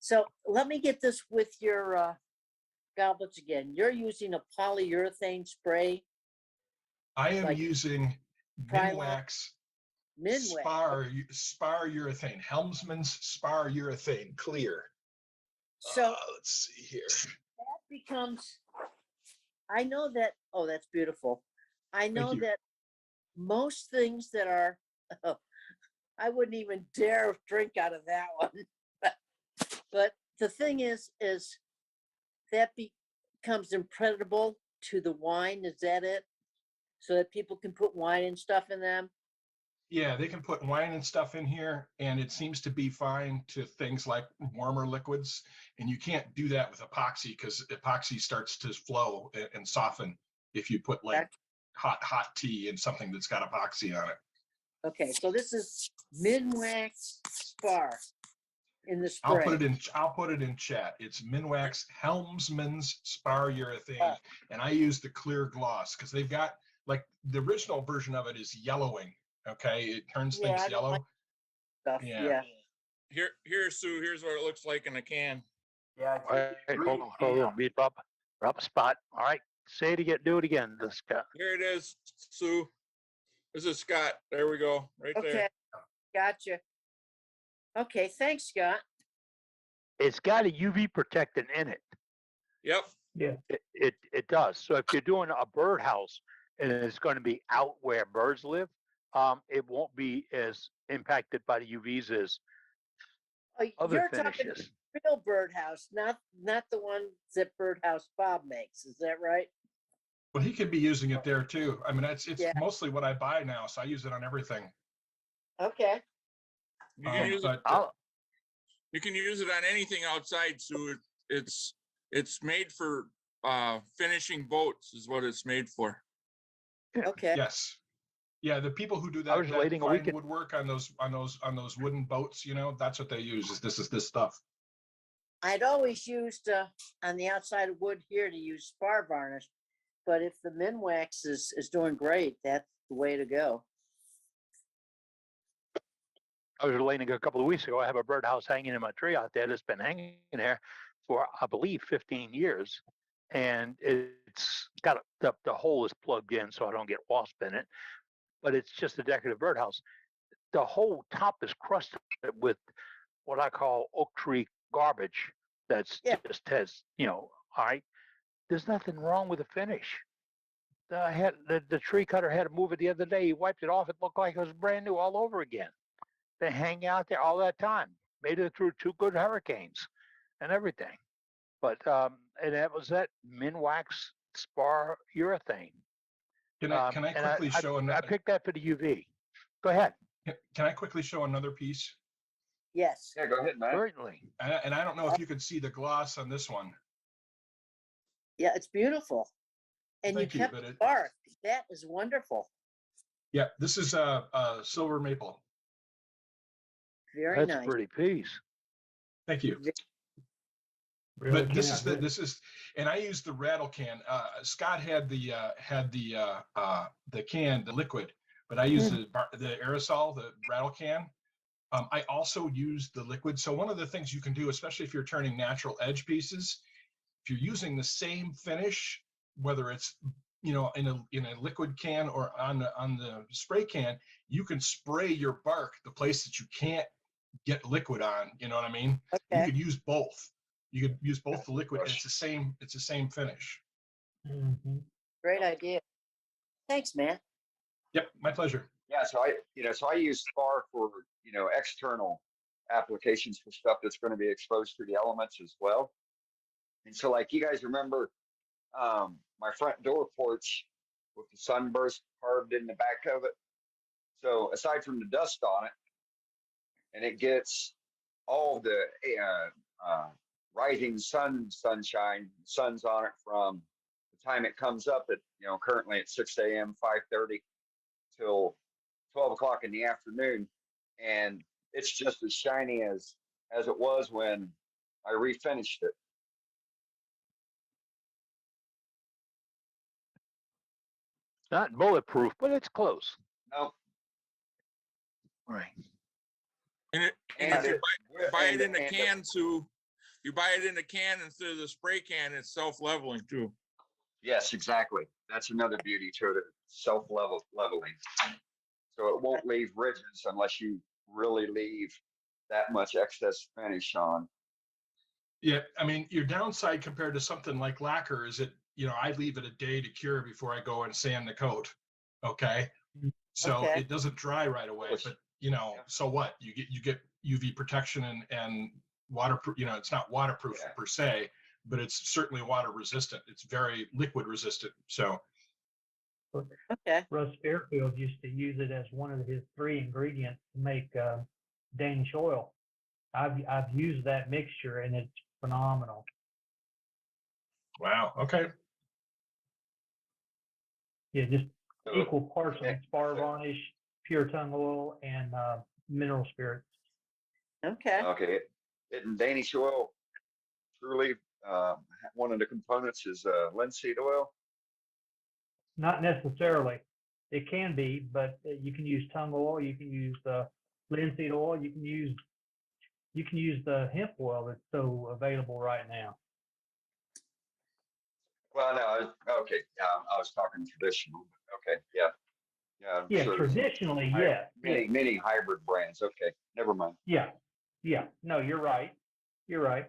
So let me get this with your goblets again. You're using a polyurethane spray, I am like using Krylon? Midwax Midway. Spar Urethane, Helmsman's Spar Urethane Clear. So Let's see here. that becomes, I know that, oh, that's beautiful. I know you. that most things that are, I wouldn't even dare drink out of that one. But the thing is that becomes impregnable to the wine. Is that it? So that people can put wine and stuff in them? Yeah, they can put wine and stuff in here, and it seems to be fine to things like warmer liquids. And you can't do that with epoxy because epoxy starts to flow and soften if you put like hot tea in something that's got epoxy on it. Okay, so this is Midwax Spar in the I'll spray. put it in chat. It's Midwax Helmsman's Spar Urethane, and I use the clear gloss because they've got like the original version of it is yellowing. Okay, it turns things yellow. Like stuff. Yeah. Here, Sue. Here's what it looks like in a can. Yeah. All right, hold on. Beat up a spot. All right. Say it again. Do it again. This guy. Here it is, Sue. This is Scott. There we go. Right there. Okay. Gotcha. Okay. Thanks, Scott. It's got a UV protectant in it. Yep. Yeah. It does. So if you're doing a birdhouse and it's going to be out where birds live, it won't be as impacted by the UVs as other You're finishes. talking real birdhouse, not the one that Birdhouse Bob makes. Is that right? Well, he could be using it there too. I mean, it's mostly what I buy now, so I use it on everything. Okay. You can use it. You can use it on anything outside, Sue. It's made for finishing boats, is what it's made for. Okay. Yes. Yeah, the people who do that, fine woodwork on those wooden boats, that's what they use. Is this stuff. I'd always used on the outside of wood here to use spar varnish, but if the Minwax is doing great, that's the way to go. I was relating a couple of weeks ago. I have a birdhouse hanging in my tree out there that's been hanging there for, I believe, 15 years. And it's got the hole is plugged in so I don't get wasp in it. But it's just a decorative birdhouse. The whole top is crusted with what I call oak tree garbage. Just has, all right. There's nothing wrong with the finish. The tree cutter had to move it the other day. He wiped it off. It looked like it was brand new all over again. They hang out there all that time. Made it through 2 good hurricanes and everything. But and that was that Minwax Spar Urethane. Can I quickly show another? I picked that for the UV. Go ahead. Can I quickly show another piece? Yes. Yeah, go ahead, Matt. Certainly. And I don't know if you could see the gloss on this one. Yeah, it's beautiful. And Thank you kept the bark. That is wonderful. Yeah, this is silver maple. Very nice. That's a pretty piece. Thank you. But this is, and I use the rattle can. Scott had the can, the liquid, but I use the aerosol, the rattle can. I also use the liquid. So one of the things you can do, especially if you're turning natural edge pieces, if you're using the same finish, whether it's in a liquid can or on the spray can, you can spray your bark the place that you can't get liquid on. You know what I mean? Okay. You could use both. You could use both the liquid, and it's the same finish. Mm-hmm. Great idea. Thanks, man. Yep, my pleasure. Yeah, so I use Spar for external applications for stuff that's going to be exposed to the elements as well. And so, like, you guys remember my front door porch with the sunburst carved in the back of it. So aside from the dust on it, and it gets all the rising sunshine, sun's on it from the time it comes up at, currently at 6 a.m., 5:30 till 12 o'clock in the afternoon. And it's just as shiny as it was when I refinished it. Not bulletproof, but it's close. No. Right. And if you buy it in a can, Sue, you buy it in a can instead of the spray can, it's self-leveling too. Yes, exactly. That's another beauty to it. Leveling. So it won't leave ridges unless you really leave that much excess finish on. Yeah, I mean, your downside compared to something like lacquer is that, I leave it a day to cure before I go and sand the coat. Okay. So Okay. it doesn't dry right away, but so what? You get UV protection and waterproof, it's not waterproof Yeah. per se, but it's certainly water resistant. It's very liquid resistant. So Okay. Russ Fairfield used to use it as one of his 3 ingredients to make Danish oil. I've used that mixture and it's phenomenal. wow. Okay. Yeah, just So, equal parts yeah, of spar varnish, pure tongue oil, and mineral spirits. Okay. okay. In Danish oil, truly, one of the components is linseed oil. Not necessarily. It can be, but you can use tongue oil. You can use linseed oil. You can use the hemp oil that's so available right now. Well, no, okay. Yeah, I was talking traditional. Okay, yeah. Yeah, I'm Yeah, sure traditionally, there's yes. many hybrid brands. Okay, never mind. Yeah. No, you're right. You're right.